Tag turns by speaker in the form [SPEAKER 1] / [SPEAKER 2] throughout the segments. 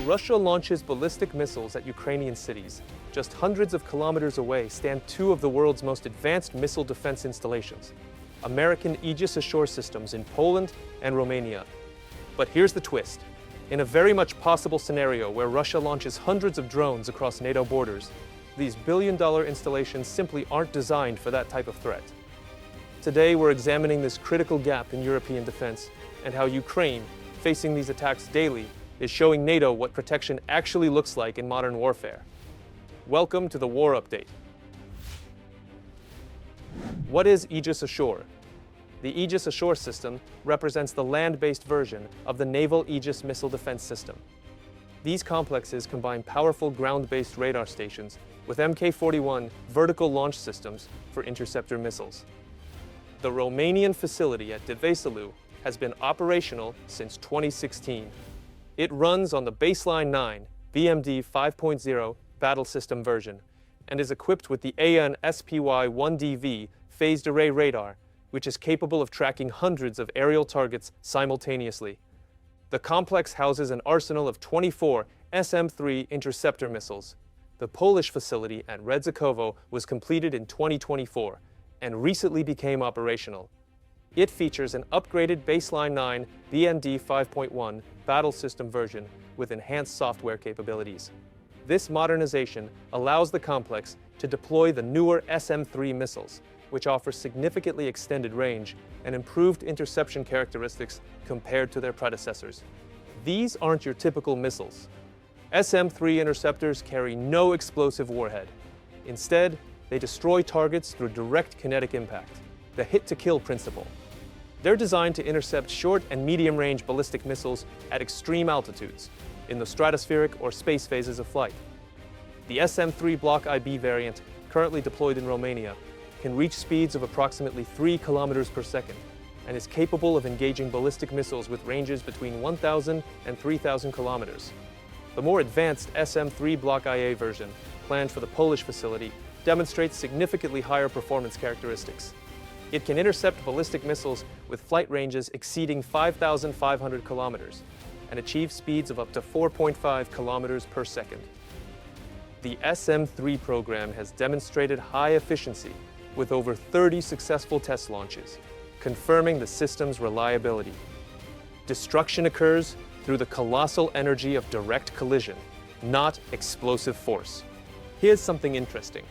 [SPEAKER 1] Russia launches ballistic missiles at Ukrainian cities, just hundreds of kilometers away stand two of the world's most advanced missile defense installations, American Aegis Ashore systems in Poland and Romania. But here's the twist. In a very much possible scenario where Russia launches hundreds of drones across NATO borders, these billion-dollar installations simply aren't designed for that type of threat. Today, we're examining this critical gap in European defense and how Ukraine, facing these attacks daily, is showing NATO what protection actually looks like in modern warfare. Welcome to the War Update. What is Aegis Ashore? The Aegis Ashore system represents the land-based version of the naval Aegis missile defense system. These complexes combine powerful ground-based radar stations with Mk-41 vertical launch systems for interceptor missiles. The Romanian facility at Devesalu has been operational since 2016. It runs on the Baseline 9 BMD 5.0 battle system version and is equipped with the AN-SPY-1DV phased array radar, which is capable of tracking hundreds of aerial targets simultaneously. The complex houses an arsenal of 24 SM-3 interceptor missiles. The Polish facility at Redzikowo was completed in 2024 and recently became operational. It features an upgraded Baseline 9 BMD 5.1 battle system version with enhanced software capabilities. This modernization allows the complex to deploy the newer SM-3 missiles, which offer significantly extended range and improved interception characteristics compared to their predecessors. These aren't your typical missiles. SM-3 interceptors carry no explosive warhead. Instead, they destroy targets through direct kinetic impact, the hit-to-kill principle. They're designed to intercept short and medium-range ballistic missiles at extreme altitudes, in the stratospheric or space phases of flight. The SM-3 Block IB variant, currently deployed in Romania, can reach speeds of approximately 3 kilometers per second and is capable of engaging ballistic missiles with ranges between 1,000 and 3,000 kilometers. The more advanced SM-3 Block IA version, planned for the Polish facility, demonstrates significantly higher performance characteristics. It can intercept ballistic missiles with flight ranges exceeding 5,500 kilometers and achieve speeds of up to 4.5 kilometers per second. The SM-3 program has demonstrated high efficiency with over 30 successful test launches, confirming the system's reliability. Destruction occurs through the colossal energy of direct collision, not explosive force. Here's something interesting.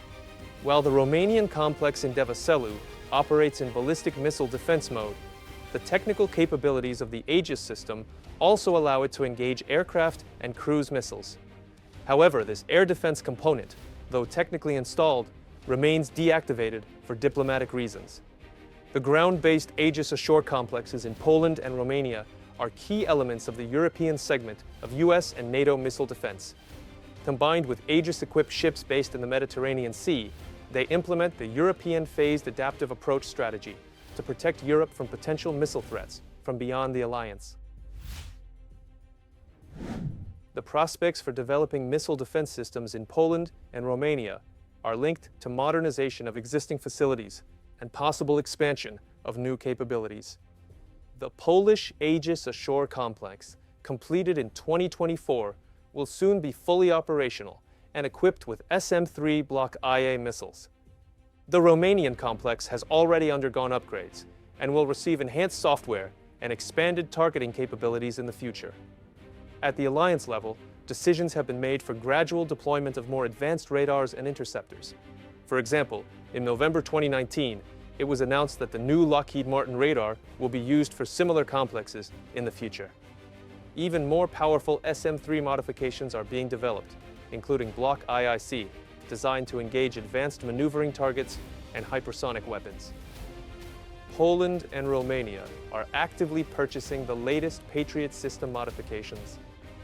[SPEAKER 1] While the Romanian complex in Devesalu operates in ballistic missile defense mode, the technical capabilities of the Aegis system also allow it to engage aircraft and cruise missiles. However, this air defense component, though technically installed, remains deactivated for diplomatic reasons. The ground-based Aegis Ashore complexes in Poland and Romania are key elements of the European segment of US and NATO missile defense. Combined with Aegis-equipped ships based in the Mediterranean Sea, they implement the European Phased Adaptive Approach strategy to protect Europe from potential missile threats from beyond the alliance. The prospects for developing missile defense systems in Poland and Romania are linked to modernization of existing facilities and possible expansion of new capabilities. The Polish Aegis Ashore complex, completed in 2024, will soon be fully operational and equipped with SM-3 Block IA missiles. The Romanian complex has already undergone upgrades and will receive enhanced software and expanded targeting capabilities in the future. At the alliance level, decisions have been made for gradual deployment of more advanced radars and interceptors. For example, in November 2019, it was announced that the new Lockheed Martin radar will be used for similar complexes in the future. Even more powerful SM-3 modifications are being developed, including Block IIC, designed to engage advanced maneuvering targets and hypersonic weapons. Poland and Romania are actively purchasing the latest Patriot system modifications.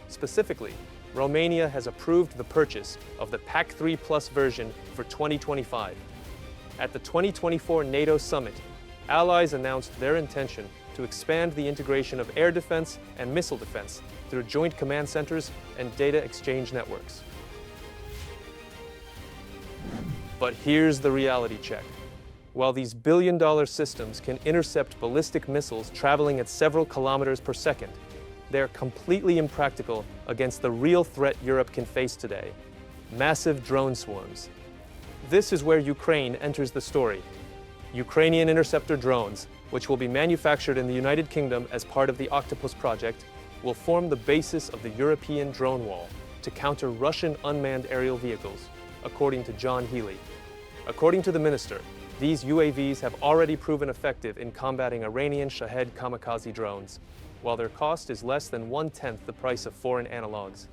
[SPEAKER 1] Specifically, Romania has approved the purchase of the PAC-3 Plus version for 2025. At the 2024 NATO summit, allies announced their intention to expand the integration of air defense and missile defense through joint command centers and data exchange networks. But here's the reality check. While these billion-dollar systems can intercept ballistic missiles traveling at several kilometers per second, they're completely impractical against the real threat Europe can face today: massive drone swarms. This is where Ukraine enters the story. Ukrainian interceptor drones, which will be manufactured in the United Kingdom as part of the Octopus project, will form the basis of the European drone wall to counter Russian unmanned aerial vehicles, according to John Healey. According to the minister, these UAVs have already proven effective in combating Iranian Shahed kamikaze drones, while their cost is less than 1/10 the price of foreign analogs.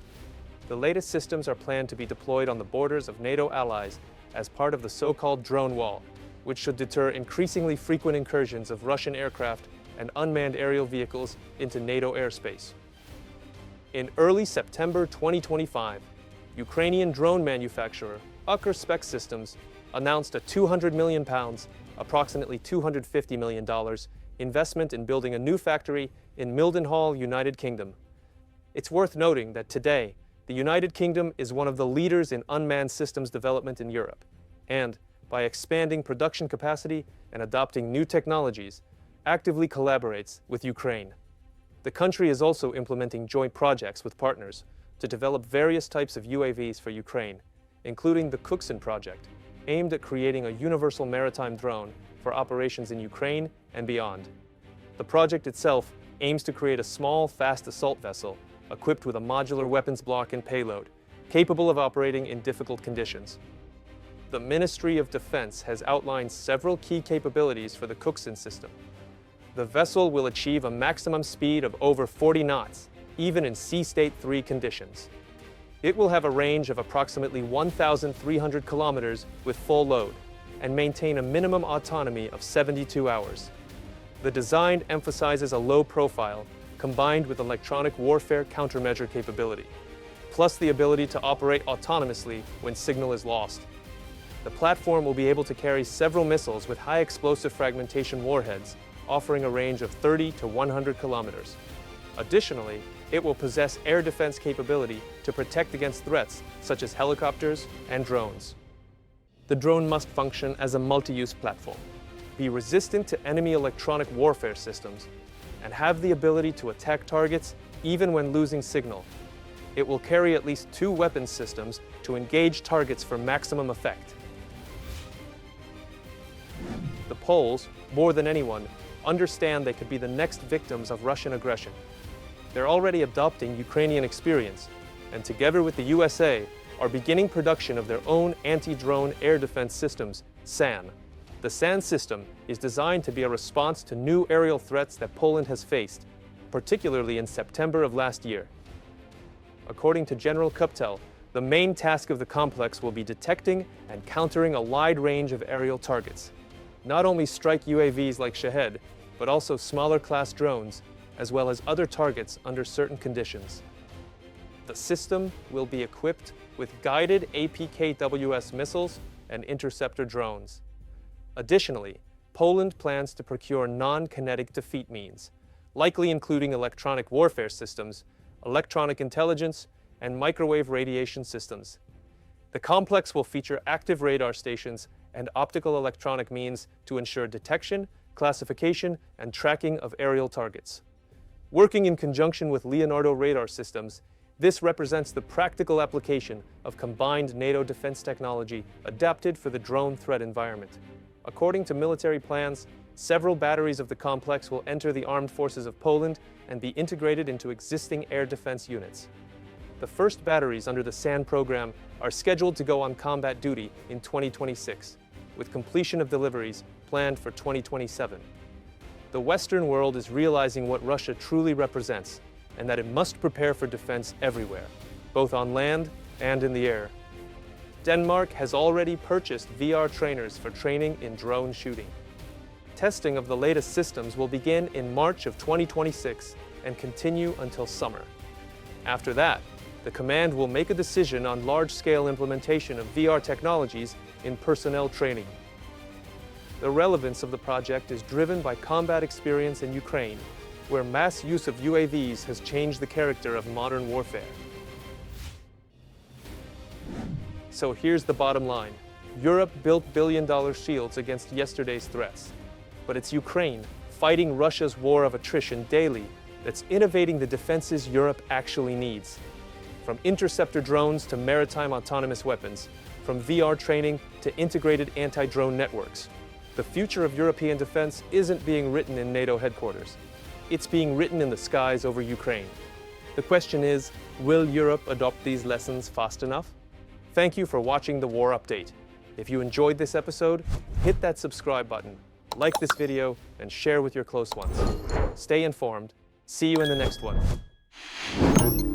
[SPEAKER 1] The latest systems are planned to be deployed on the borders of NATO allies as part of the so-called drone wall, which should deter increasingly frequent incursions of Russian aircraft and unmanned aerial vehicles into NATO airspace. In early September 2025, Ukrainian drone manufacturer Aegis Spec Systems announced a £200 million, approximately $250 million, investment in building a new factory in Mildenhall, United Kingdom. It's worth noting that today, the United Kingdom is one of the leaders in unmanned systems development in Europe, and by expanding production capacity and adopting new technologies, actively collaborates with Ukraine. The country is also implementing joint projects with partners to develop various types of UAVs for Ukraine, including the Kuksin project, aimed at creating a universal maritime drone for operations in Ukraine and beyond. The project itself aims to create a small, fast assault vessel equipped with a modular weapons block and payload, capable of operating in difficult conditions. The Ministry of Defense has outlined several key capabilities for the Kuksin system. The vessel will achieve a maximum speed of over 40 knots, even in Sea State 3 conditions. It will have a range of approximately 1,300 kilometers with full load and maintain a minimum autonomy of 72 hours. The design emphasizes a low profile combined with electronic warfare countermeasure capability, plus the ability to operate autonomously when signal is lost. The platform will be able to carry several missiles with high explosive fragmentation warheads, offering a range of 30 to 100 kilometers. Additionally, it will possess air defense capability to protect against threats such as helicopters and drones. The drone must function as a multi-use platform, be resistant to enemy electronic warfare systems, and have the ability to attack targets even when losing signal. It will carry at least 2 weapons systems to engage targets for maximum effect. The Poles, more than anyone, understand they could be the next victims of Russian aggression. They're already adopting Ukrainian experience, and together with the USA, are beginning production of their own anti-drone air defense systems, SAN. The SAN system is designed to be a response to new aerial threats that Poland has faced, particularly in September of last year. According to General Kuptel, the main task of the complex will be detecting and countering a wide range of aerial targets. Not only strike UAVs like Shahed, but also smaller class drones, as well as other targets under certain conditions. The system will be equipped with guided APKWS missiles and interceptor drones. Additionally, Poland plans to procure non-kinetic defeat means, likely including electronic warfare systems, electronic intelligence, and microwave radiation systems. The complex will feature active radar stations and optical electronic means to ensure detection, classification, and tracking of aerial targets. Working in conjunction with Leonardo radar systems, this represents the practical application of combined NATO defense technology adapted for the drone threat environment. According to military plans, several batteries of the complex will enter the armed forces of Poland and be integrated into existing air defense units. The first batteries under the SAN program are scheduled to go on combat duty in 2026, with completion of deliveries planned for 2027. The Western world is realizing what Russia truly represents, and that it must prepare for defense everywhere, both on land and in the air. Denmark has already purchased VR trainers for training in drone shooting. Testing of the latest systems will begin in March of 2026 and continue until summer. After that, the command will make a decision on large-scale implementation of VR technologies in personnel training. The relevance of the project is driven by combat experience in Ukraine, where mass use of UAVs has changed the character of modern warfare. So here's the bottom line. Europe built billion-dollar shields against yesterday's threats. But it's Ukraine, fighting Russia's war of attrition daily, that's innovating the defenses Europe actually needs. From interceptor drones to maritime autonomous weapons, from VR training to integrated anti-drone networks, the future of European defense isn't being written in NATO headquarters. It's being written in the skies over Ukraine. The question is, will Europe adopt these lessons fast enough? Thank you for watching the War Update. If you enjoyed this episode, hit that subscribe button, like this video, and share with your close ones. Stay informed. See you in the next one.